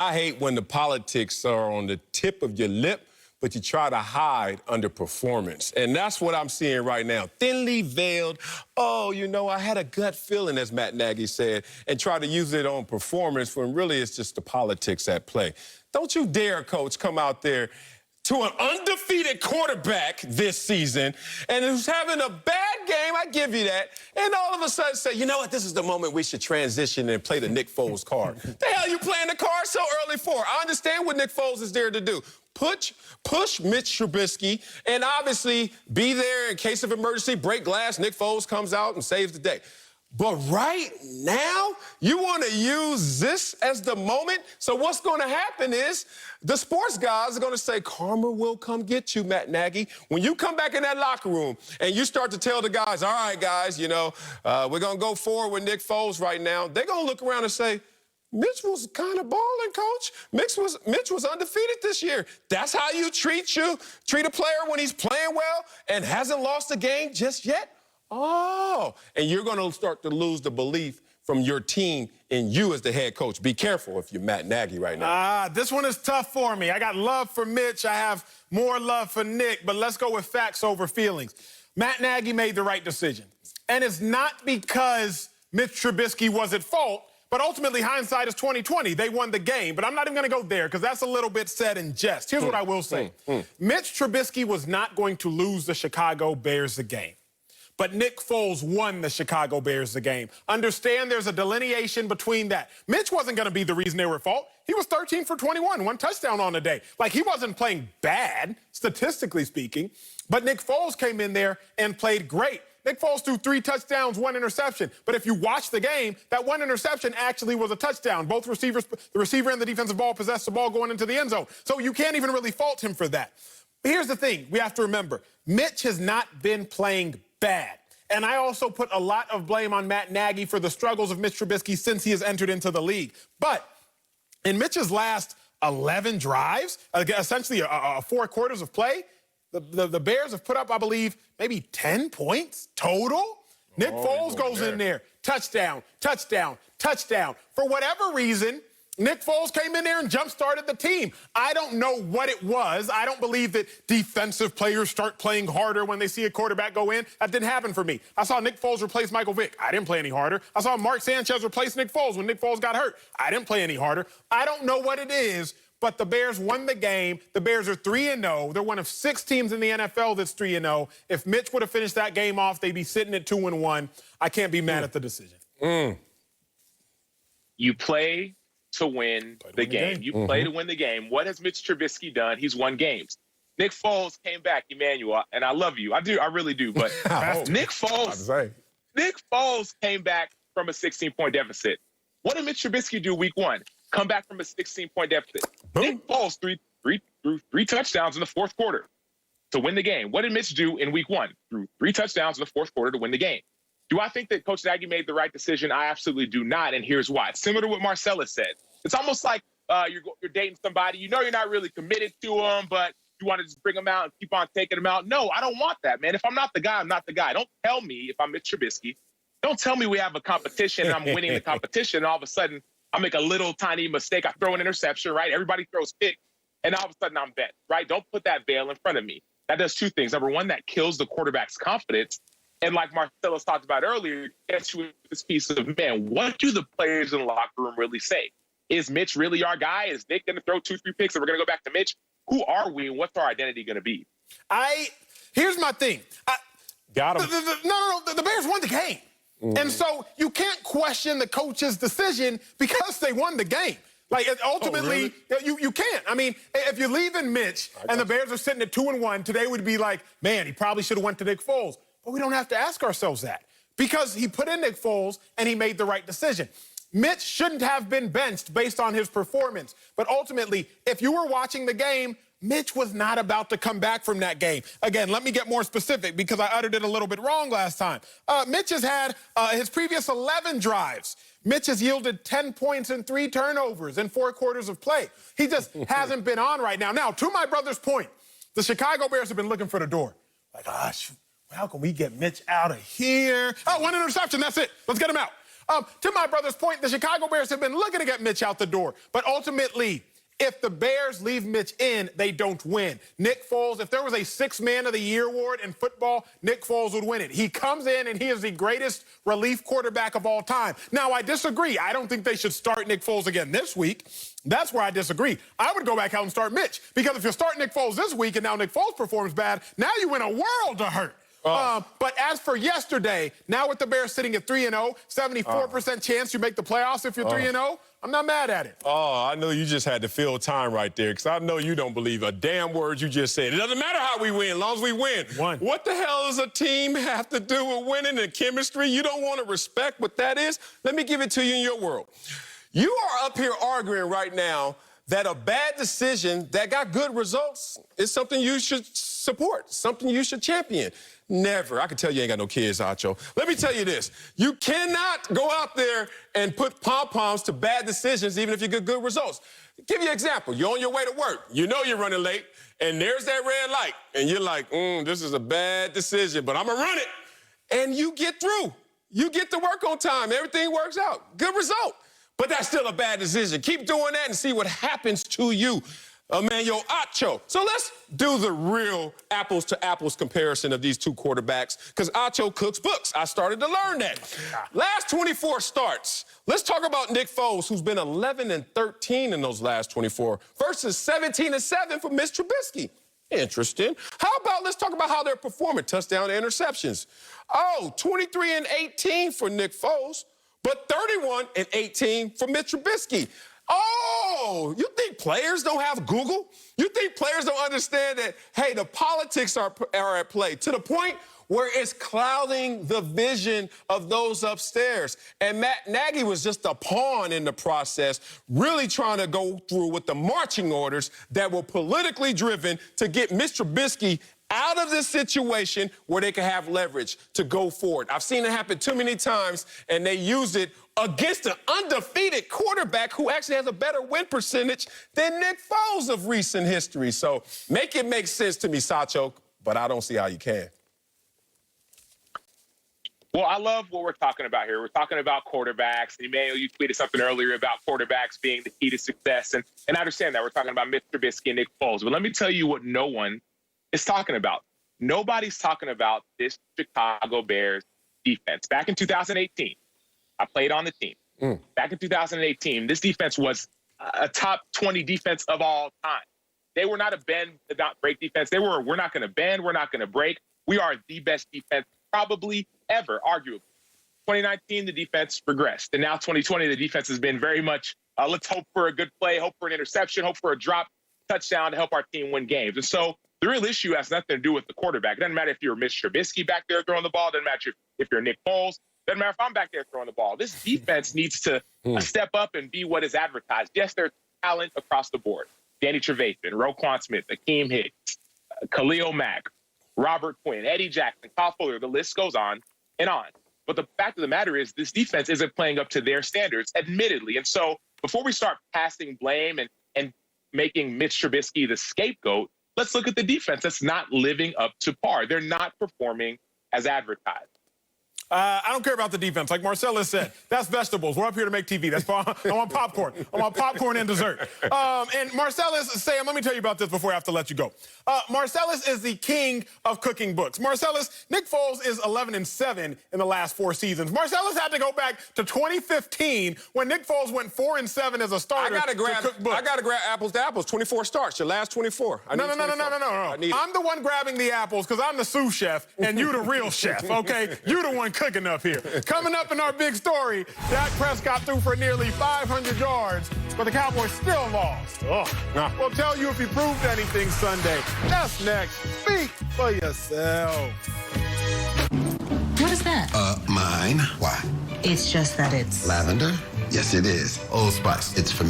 I hate when the politics are on the tip of your lip, but you try to hide under performance. And that's what I'm seeing right now. Thinly veiled, oh, you know, I had a gut feeling, as Matt Nagy said, and try to use it on performance when really it's just the politics at play. Don't you dare, coach, come out there to an undefeated quarterback this season and who's having a bad game, I give you that, and all of a sudden say, you know what, this is the moment we should transition and play the Nick Foles card. The hell you playing the card so early for? I understand what Nick Foles is there to do. Push Mitch Trubisky and obviously be there in case of emergency, break glass, Nick Foles comes out and saves the day. But right now, you want to use this as the moment? So what's going to happen is the sports guys are going to say, karma will come get you, Matt Nagy. When you come back in that locker room and you start to tell the guys, all right, guys, you know, we're going to go forward with Nick Foles right now, they're going to look around and say, Mitch was kind of balling, coach. Mitch was undefeated this year. That's how you treat a player when he's playing well and hasn't lost a game just yet? Oh, and you're going to start to lose the belief from your team in you as the head coach. Be careful if you're Matt Nagy right now. This one is tough for me. I got love for Mitch. I have more love for Nick, but let's go with facts over feelings. Matt Nagy made the right decision. And it's not because Mitch Trubisky was at fault, but ultimately hindsight is 20/20. They won the game, but I'm not even going to go there because that's a little bit said in jest. Here's what I will say. Mitch Trubisky was not going to lose the Chicago Bears the game. But Nick Foles won the Chicago Bears the game. Understand there's a delineation between that. Mitch wasn't going to be the reason they were at fault. He was 13 for 21, one touchdown on the day. Like, he wasn't playing bad, statistically speaking. But Nick Foles came in there and played great. Nick Foles threw 3 touchdowns, 1 interception. But if you watch the game, that 1 interception actually was a touchdown. Both receivers, the receiver and the defensive ball, possessed the ball going into the end zone. So you can't even really fault him for that. But here's the thing we have to remember. Mitch has not been playing bad. And I also put a lot of blame on Matt Nagy for the struggles of Mitch Trubisky since he has entered into the league. But in Mitch's last 11 drives, essentially 4 quarters of play, the Bears have put up, I believe, maybe 10 points total. Nick Foles goes in there, touchdown, touchdown, touchdown. For whatever reason, Nick Foles came in there and jump-started the team. I don't know what it was. I don't believe that defensive players start playing harder when they see a quarterback go in. That didn't happen for me. I saw Nick Foles replace Michael Vick. I didn't play any harder. I saw Mark Sanchez replace Nick Foles when Nick Foles got hurt. I didn't play any harder. I don't know what it is, but the Bears won the game. The Bears are 3-0. They're one of 6 teams in the NFL that's 3-0. If Mitch would have finished that game off, they'd be sitting at 2-1. I can't be mad at the decision. You play to win the game. You play to win the game. What has Mitch Trubisky done? He's won games. Nick Foles came back, Emmanuel, and I love you. I do. I really do. But Nick Foles came back from a 16-point deficit. What did Mitch Trubisky do week 1? Come back from a 16-point deficit. Boom. Nick Foles threw 3 touchdowns in the 4th quarter to win the game. What did Mitch do in week 1? Threw 3 touchdowns in the 4th quarter to win the game. Do I think that Coach Nagy made the right decision? I absolutely do not, and here's why. Similar to what Marcellus said. It's almost like you're dating somebody. You know you're not really committed to them, but you want to just bring them out and keep on taking them out. No, I don't want that, man. If I'm not the guy, I'm not the guy. Don't tell me if I'm Mitch Trubisky. Don't tell me we have a competition and I'm winning the competition, and all of a sudden I make a little tiny mistake. I throw an interception, right? Everybody throws pick, and all of a sudden I'm bent, right? Don't put that veil in front of me. That does 2 things. Number 1, that kills the quarterback's confidence. And like Marcellus talked about earlier, gets you this piece of, man, what do the players in the locker room really say? Is Mitch really our guy? Is Nick going to throw 2, 3 picks and we're going to go back to Mitch? Who are we and what's our identity going to be? Here's my thing. Got him. The Bears won the game. And so you can't question the coach's decision because they won the game. Like, ultimately, you can't. I mean, if you're leaving Mitch and the Bears are sitting at 2-1, today would be like, man, he probably should have went to Nick Foles. But we don't have to ask ourselves that because he put in Nick Foles and he made the right decision. Mitch shouldn't have been benched based on his performance. But ultimately, if you were watching the game, Mitch was not about to come back from that game. Again, let me get more specific because I uttered it a little bit wrong last time. Mitch has had his previous 11 drives. Mitch has yielded 10 points and 3 turnovers in 4 quarters of play. He just hasn't been on right now. Now, to my brother's point, the Chicago Bears have been looking for the door. Like, how can we get Mitch out of here? Oh, 1 interception, that's it. Let's get him out. To my brother's point, the Chicago Bears have been looking to get Mitch out the door. But ultimately, if the Bears leave Mitch in, they don't win. Nick Foles, if there was a Sixth Man of the Year award in football, Nick Foles would win it. He comes in and he is the greatest relief quarterback of all time. Now, I disagree. I don't think they should start Nick Foles again this week. That's where I disagree. I would go back out and start Mitch. Because if you start Nick Foles this week and now Nick Foles performs bad, now you in a world of hurt. But as for yesterday, now with the Bears sitting at 3-0, 74% chance you make the playoffs if you're 3-0, I'm not mad at it. Oh, I know you just had to fill time right there, because I know you don't believe a damn word you just said. It doesn't matter how we win, as long as we win. What the hell does a team have to do with winning and chemistry? You don't want to respect what that is? Let me give it to you in your world. You are up here arguing right now that a bad decision that got good results is something you should support, something you should champion. Never. I can tell you ain't got no kids, Acho. Let me tell you this. You cannot go out there and put pom-poms to bad decisions even if you get good results. Give you an example. You're on your way to work. You know you're running late, and there's that red light. And you're like, this is a bad decision, but I'm going to run it. And you get through. You get to work on time. Everything works out. Good result. But that's still a bad decision. Keep doing that and see what happens to you. Emmanuel Acho. So let's do the real apples-to-apples comparison of these two quarterbacks, because Acho cooks books. I started to learn that. Last 24 starts. Let's talk about Nick Foles, who's been 11-13 in those last 24, versus 17-7 for Mitch Trubisky. Interesting. How about let's talk about how they're performing, touchdown to interceptions. 23-18 for Nick Foles, but 31-18 for Mitch Trubisky. Oh, you think players don't have Google? You think players don't understand that, hey, the politics are at play to the point where it's clouding the vision of those upstairs. And Matt Nagy was just a pawn in the process, really trying to go through with the marching orders that were politically driven to get Mitch Trubisky out of this situation where they can have leverage to go forward. I've seen it happen too many times, and they used it against an undefeated quarterback who actually has a better win percentage than Nick Foles of recent history. So make it make sense to me, Sacho, but I don't see how you can. Well, I love what we're talking about here. We're talking about quarterbacks. Emmanuel, you tweeted something earlier about quarterbacks being the key to success, and I understand that. We're talking about Mitch Trubisky and Nick Foles. But let me tell you what no one is talking about. Nobody's talking about this Chicago Bears defense. Back in 2018, I played on the team. Back in 2018, this defense was a top 20 defense of all time. They were not a bend, not break defense. We're not going to bend, we're not going to break. We are the best defense probably ever, arguably. 2019, the defense regressed. And now 2020, the defense has been very much, let's hope for a good play, hope for an interception, hope for a drop touchdown to help our team win games. And so the real issue has nothing to do with the quarterback. It doesn't matter if you're Mitch Trubisky back there throwing the ball. It doesn't matter if you're Nick Foles. It doesn't matter if I'm back there throwing the ball. This defense needs to step up and be what is advertised. Yes, there's talent across the board. Danny Trevathan, Roquan Smith, Akeem Hicks, Khalil Mack, Robert Quinn, Eddie Jackson, Kyle Fuller. The list goes on and on. But the fact of the matter is this defense isn't playing up to their standards, admittedly. And so before we start passing blame and making Mitch Trubisky the scapegoat, let's look at the defense that's not living up to par. They're not performing as advertised. I don't care about the defense. Like Marcellus said, that's vegetables. We're up here to make TV. I want popcorn. I want popcorn and dessert. And Marcellus, Sam, let me tell you about this before I have to let you go. Marcellus is the king of cooking books. Marcellus, Nick Foles is 11-7 in the last 4 seasons. Marcellus had to go back to 2015 when Nick Foles went 4-7 as a starter. I gotta grab apples to apples. 24 starts. Your last 24. No. I'm the one grabbing the apples because I'm the sous chef and you the real chef. Okay, you the one cooking up here. Coming up in our big story, Dak Prescott threw for nearly 500 yards, but the Cowboys still lost. We'll tell you if he proved anything Sunday. That's next. Speak for yourself. What is that? Mine. Why? It's just that it's Lavender? Yes, it is. Old Spice. It's for me.